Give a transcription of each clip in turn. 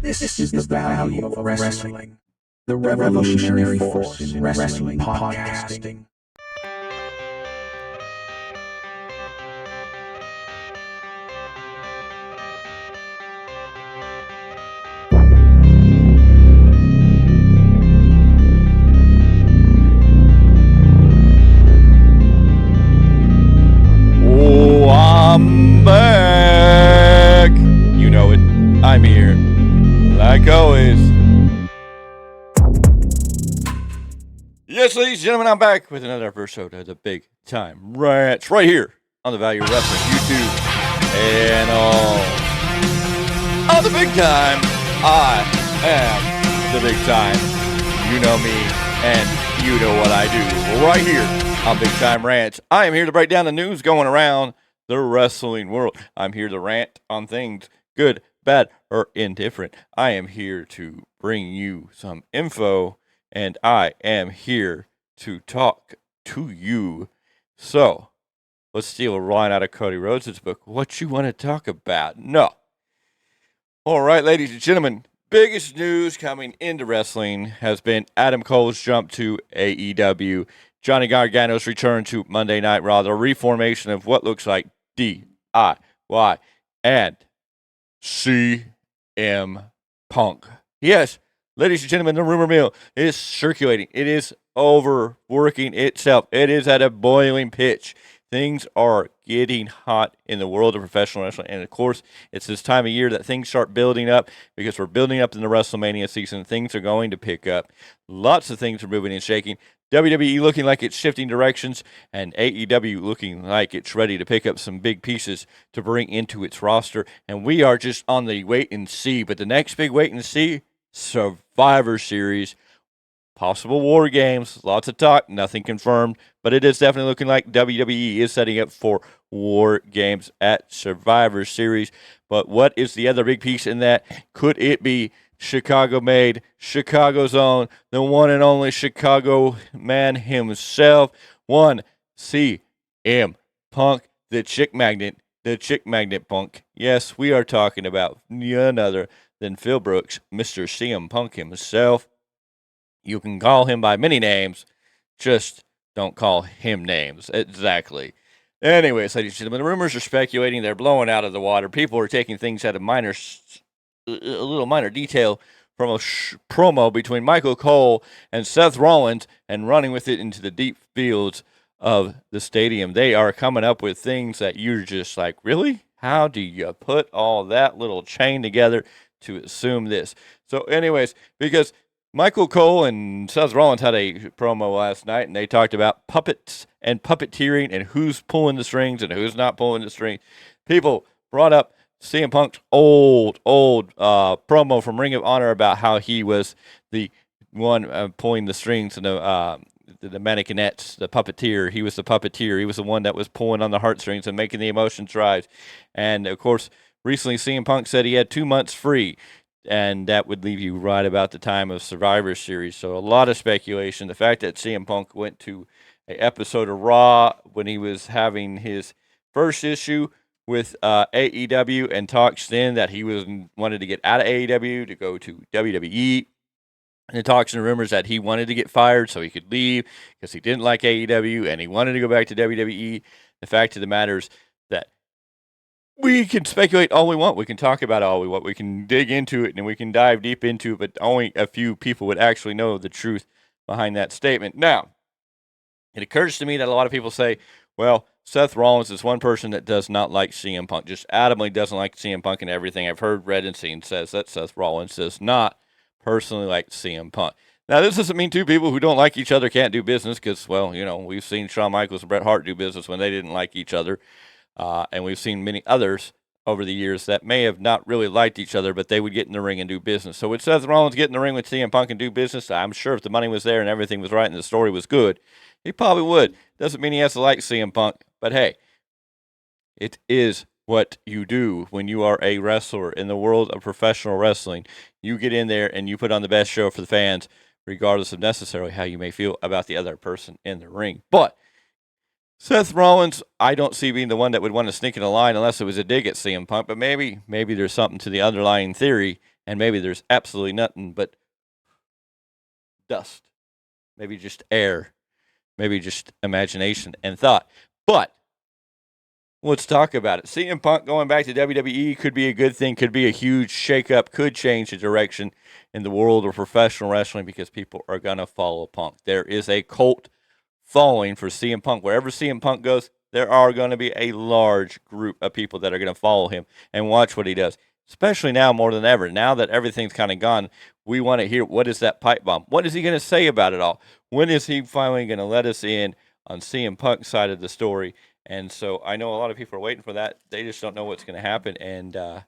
This is the value of wrestling, the revolutionary force in wrestling podcasting. Oh, I'm back. You know it. I'm here. Like always. Yes, ladies and gentlemen, I'm back with another episode of the Big Time Rants right here on the Value Wrestling YouTube and all. On the Big Time, I am the Big Time. You know me, and you know what I do right here on Big Time Rants. I am here to break down the news going around the wrestling world. I'm here to rant on things good, bad, or indifferent. I am here to bring you some info, and I am here to talk to you. So, let's steal a line out of Cody Rhodes' book. What you want to talk about? No. All right, ladies and gentlemen, biggest news coming into wrestling has been Adam Cole's jump to AEW, Johnny Gargano's return to Monday Night Raw, the reformation of what looks like DIY, and CM Punk. Yes, ladies and gentlemen, the rumor mill is circulating. It is overworking itself. It is at a boiling pitch. Things are getting hot in the world of professional wrestling. And, of course, it's this time of year that things start building up because we're building up in the WrestleMania season. Things are going to pick up. Lots of things are moving and shaking. WWE looking like it's shifting directions, and AEW looking like it's ready to pick up some big pieces to bring into its roster. And we are just on the wait and see. But the next big wait and see, Survivor Series. Possible War Games, lots of talk, nothing confirmed, but it is definitely looking like WWE is setting up for War Games at Survivor Series. But what is the other big piece in that? Could it be Chicago-made, Chicago's own, the one and only Chicago man himself, one CM Punk, the chick magnet Punk? Yes, we are talking about none other than Phil Brooks, Mr. CM Punk himself. You can call him by many names, just don't call him names. Exactly. Anyways, ladies and gentlemen, the rumors are speculating. They're blowing out of the water. People are taking things out of a little minor detail from a promo between Michael Cole and Seth Rollins and running with it into the deep fields of the stadium. They are coming up with things that you're just like, really? How do you put all that little chain together to assume this? So anyways, because Michael Cole and Seth Rollins had a promo last night, and they talked about puppets and puppeteering and who's pulling the strings and who's not pulling the strings. People brought up CM Punk's old promo from Ring of Honor about how he was the one pulling the strings and the mannequinettes, the puppeteer. He was the puppeteer. He was the one that was pulling on the heartstrings and making the emotions rise. And, of course, recently CM Punk said he had 2 months free. And that would leave you right about the time of Survivor Series. So a lot of speculation. The fact that CM Punk went to an episode of Raw when he was having his first issue with AEW and talks then that he wanted to get out of AEW to go to WWE. And the talks and rumors that he wanted to get fired so he could leave because he didn't like AEW and he wanted to go back to WWE. The fact of the matter is that we can speculate all we want. We can talk about all we want. We can dig into it and we can dive deep into it, but only a few people would actually know the truth behind that statement. Now, it occurs to me that a lot of people say, well, Seth Rollins is one person that does not like CM Punk, just adamantly doesn't like CM Punk and everything. I've heard, read, and seen says that Seth Rollins does not personally like CM Punk. Now, this doesn't mean two people who don't like each other can't do business because, well, you know, we've seen Shawn Michaels and Bret Hart do business when they didn't like each other. And we've seen many others over the years that may have not really liked each other, but they would get in the ring and do business. So would Seth Rollins get in the ring with CM Punk and do business? I'm sure if the money was there and everything was right and the story was good, he probably would. Doesn't mean he has to like CM Punk, but hey, it is what you do when you are a wrestler in the world of professional wrestling. You get in there and you put on the best show for the fans, regardless of necessarily how you may feel about the other person in the ring. But Seth Rollins, I don't see being the one that would want to sneak in a line unless it was a dig at CM Punk, but maybe there's something to the underlying theory and maybe there's absolutely nothing but dust, maybe just air, maybe just imagination and thought. But let's talk about it. CM Punk going back to WWE could be a good thing, could be a huge shakeup, could change the direction in the world of professional wrestling because people are going to follow Punk. There is a cult following for CM Punk. Wherever CM Punk goes, there are going to be a large group of people that are going to follow him and watch what he does, especially now more than ever. Now that everything's kind of gone, we want to hear what is that pipe bomb? What is he going to say about it all? When is he finally going to let us in on CM Punk's side of the story? And so I know a lot of people are waiting for that. They just don't know what's going to happen. And we're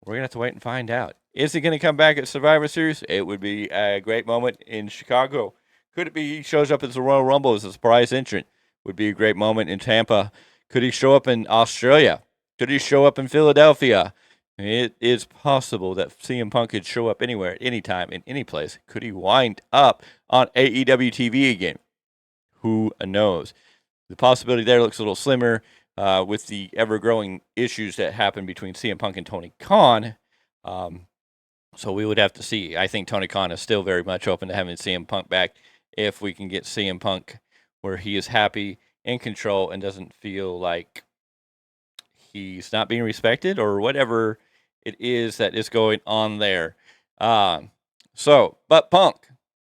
going to have to wait and find out. Is he going to come back at Survivor Series? It would be a great moment in Chicago. Could it be he shows up at the Royal Rumble as a surprise entrant? Would be a great moment in Tampa. Could he show up in Australia? Could he show up in Philadelphia? It is possible that CM Punk could show up anywhere, at any time, in any place. Could he wind up on AEW TV again? Who knows? The possibility there looks a little slimmer with the ever-growing issues that happen between CM Punk and Tony Khan. So we would have to see. I think Tony Khan is still very much open to having CM Punk back if we can get CM Punk where he is happy, in control, and doesn't feel like he's not being respected or whatever it is that is going on there. But Punk,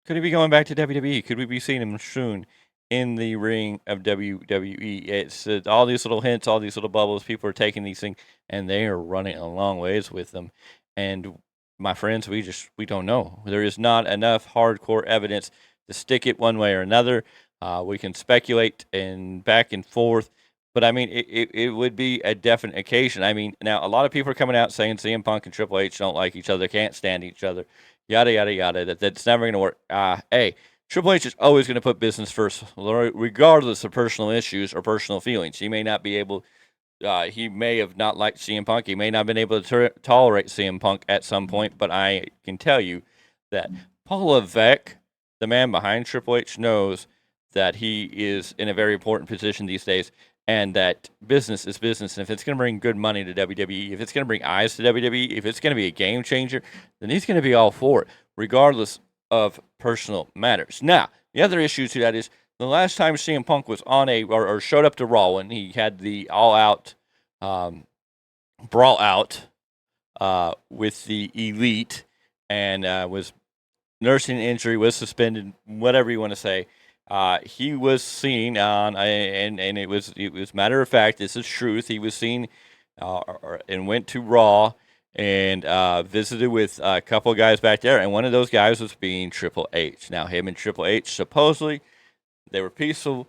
could he be going back to WWE? Could we be seeing him soon in the ring of WWE? It's all these little hints, all these little bubbles. People are taking these things, and they are running a long ways with them. And my friends, we don't know. There is not enough hardcore evidence to stick it one way or another. We can speculate and back and forth, but I mean, it would be a definite occasion. I mean, now a lot of people are coming out saying CM Punk and Triple H don't like each other, can't stand each other, yada yada yada. That's never going to work. Hey, Triple H is always going to put business first, regardless of personal issues or personal feelings. He may not be able. He may have not liked CM Punk. He may not have been able to tolerate CM Punk at some point, but I can tell you that Paul Levesque, the man behind Triple H, knows that he is in a very important position these days and that business is business. And if it's going to bring good money to WWE, if it's going to bring eyes to WWE, if it's going to be a game changer, then he's going to be all for it, regardless of personal matters. Now, the other issue to that is the last time CM Punk was on or showed up to Raw when he had the all-out brawl out with the Elite and was nursing an injury, was suspended, whatever you want to say. He was seen on, and it was matter of fact, this is truth. He was seen and went to Raw and visited with a couple of guys back there, and one of those guys was being Triple H. Now, him and Triple H, supposedly, they were peaceful.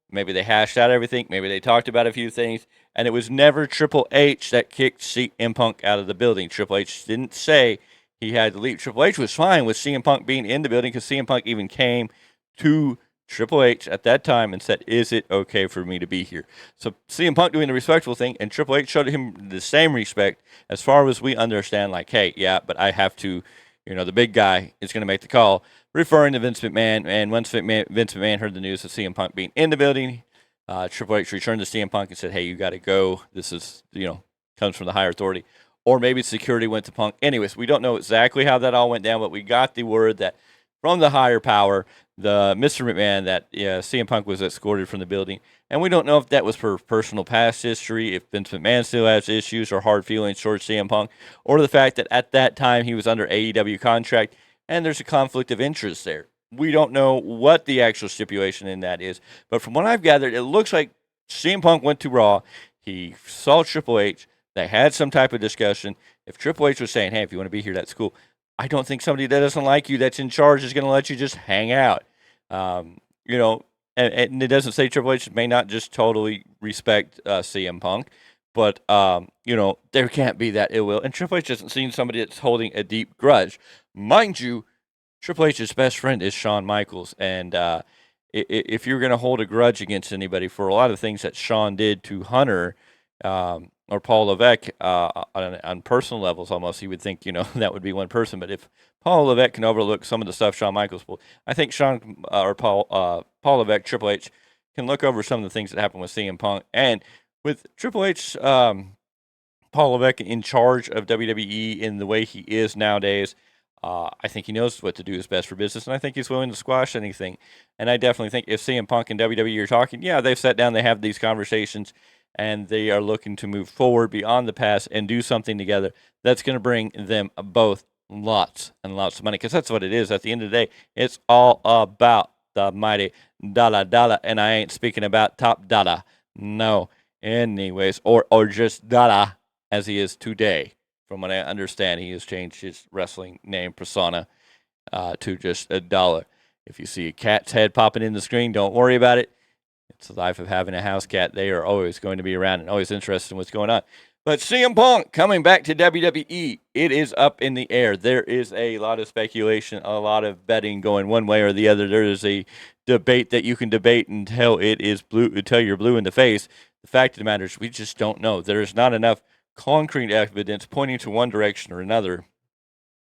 Maybe they hashed out everything. Maybe they talked about a few things, and it was never Triple H that kicked CM Punk out of the building. Triple H didn't say he had to leave. Triple H was fine with CM Punk being in the building because CM Punk even came to Triple H at that time and said, "Is it okay for me to be here?" So CM Punk doing the respectful thing, and Triple H showed him the same respect as far as we understand, like, hey, yeah, but I have to, the big guy is going to make the call, referring to Vince McMahon. And once Vince McMahon heard the news of CM Punk being in the building, Triple H returned to CM Punk and said, hey, you got to go. This is, comes from the higher authority. Or maybe security went to Punk. Anyways, we don't know exactly how that all went down, but we got the word that from the higher power, the Mr. McMahon, that CM Punk was escorted from the building. And we don't know if that was for personal past history, if Vince McMahon still has issues or hard feelings towards CM Punk, or the fact that at that time he was under AEW contract and there's a conflict of interest there. We don't know what the actual stipulation in that is. But from what I've gathered, it looks like CM Punk went to Raw. He saw Triple H. They had some type of discussion. If Triple H was saying, hey, if you want to be here, that's cool. I don't think somebody that doesn't like you, that's in charge, is going to let you just hang out. And it doesn't say Triple H may not just totally respect CM Punk, but, there can't be that ill will. And Triple H doesn't seem somebody that's holding a deep grudge. Mind you, Triple H's best friend is Shawn Michaels. And if you're going to hold a grudge against anybody for a lot of things that Shawn did to Hunter, or Paul Levesque, on personal levels, almost, you would think, that would be one person. But if Paul Levesque can overlook some of the stuff Shawn Michaels pulled, I think Paul Levesque, Triple H, can look over some of the things that happened with CM Punk. And with Triple H, Paul Paul Levesque in charge of WWE in the way he is nowadays. I think he knows what to do is best for business, and I think he's willing to squash anything. And I definitely think if CM Punk and WWE are talking, yeah, they've sat down, they have these conversations, and they are looking to move forward beyond the past and do something together that's going to bring them both lots and lots of money, because that's what it is. At the end of the day, it's all about the mighty dollar dollar, and I ain't speaking about top dollar. No. Anyways, or just Dada as he is today. From what I understand, he has changed his wrestling name persona to just a dollar. If you see a cat's head popping in the screen, don't worry about it. It's the life of having a house cat. They are always going to be around and always interested in what's going on. But CM Punk coming back to WWE, it is up in the air. There is a lot of speculation, a lot of betting going one way or the other. There is a debate that you can debate until it is blue, until you're blue in the face. The fact of the matter is, we just don't know. There is not enough concrete evidence pointing to one direction or another.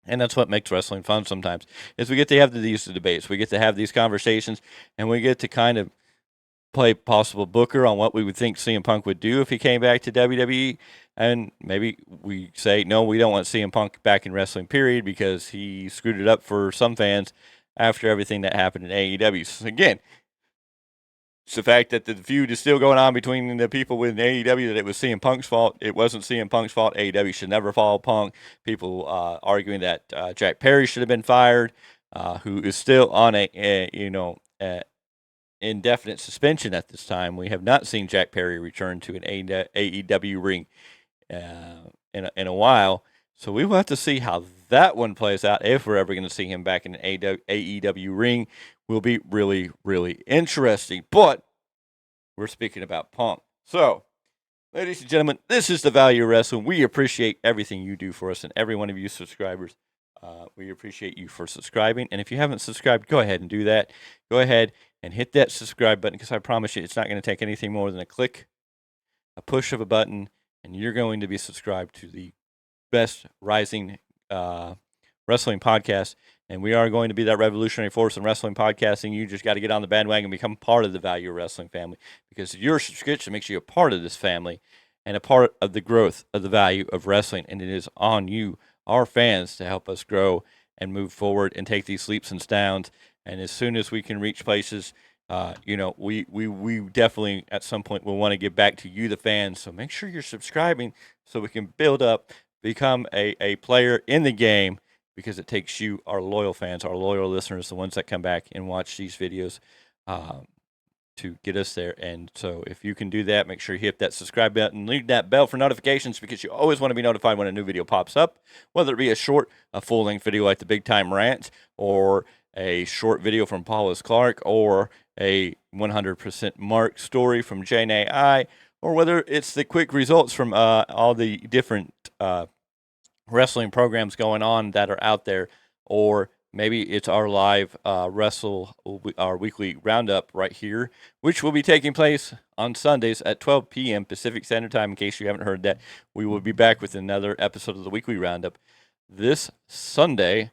And that's what makes wrestling fun sometimes, is we get to have these debates. We get to have these conversations, and we get to kind of play possible booker on what we would think CM Punk would do if he came back to WWE. And maybe we say, no, we don't want CM Punk back in wrestling, period, because he screwed it up for some fans after everything that happened in AEW. So again, it's the fact that the feud is still going on between the people with AEW, that it was CM Punk's fault. It wasn't CM Punk's fault. AEW should never follow Punk. People arguing that Jack Perry should have been fired, who is still on a indefinite suspension at this time. We have not seen Jack Perry return to an AEW ring in a while. So we will have to see how that one plays out. If we're ever going to see him back in an AEW ring, will be really, really interesting. But we're speaking about Punk. So, ladies and gentlemen, this is the Value of Wrestling. We appreciate everything you do for us and every one of you subscribers. We appreciate you for subscribing. And if you haven't subscribed, go ahead and do that. Go ahead and hit that subscribe button, because I promise you it's not going to take anything more than a click, a push of a button, and you're going to be subscribed to the best rising wrestling podcast. And we are going to be that revolutionary force in wrestling podcasting. You just got to get on the bandwagon and become part of the Value of Wrestling family, because your subscription makes you a part of this family and a part of the growth of the Value of Wrestling. And it is on you, our fans, to help us grow and move forward and take these leaps and bounds. And as soon as we can reach places, we definitely at some point will want to give back to you, the fans. So make sure you're subscribing so we can build up, become a player in the game, because it takes you, our loyal fans, our loyal listeners, the ones that come back and watch these videos, to get us there. And so if you can do that, make sure you hit that subscribe button, leave that bell for notifications, because you always want to be notified when a new video pops up, whether it be a full-length video like the Big Time Rants, or a short video from Paulus Clark, or a 100% Mark story from JNAI, or whether it's the quick results from all the different wrestling programs going on that are out there, or maybe it's our live our weekly roundup right here, which will be taking place on Sundays at 12 p.m. Pacific Standard Time. In case you haven't heard that, we will be back with another episode of the weekly roundup this Sunday,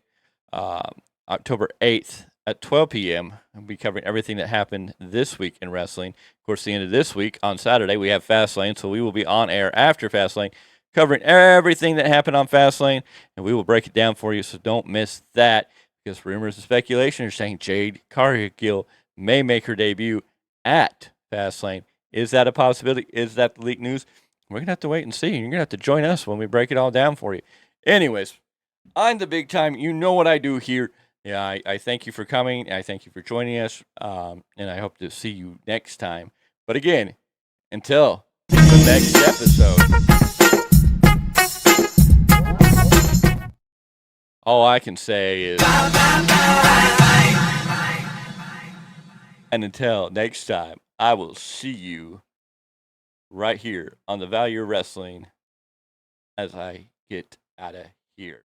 October 8th at 12 p.m. We'll be covering everything that happened this week in wrestling. Of course, the end of this week on Saturday, we have Fastlane, so we will be on air after Fastlane, covering everything that happened on Fastlane, and we will break it down for you, so don't miss that, because rumors and speculation are saying Jade Cargill may make her debut at Fastlane. Is that a possibility? Is that the leaked news? We're going to have to wait and see. You're going to have to join us when we break it all down for you. Anyways, I'm the Big Time. You know what I do here. Yeah, I thank you for coming. I thank you for joining us, and I hope to see you next time. But again, until the next episode, all I can say is, and until next time, I will see you right here on the Value of Wrestling as I get out of here.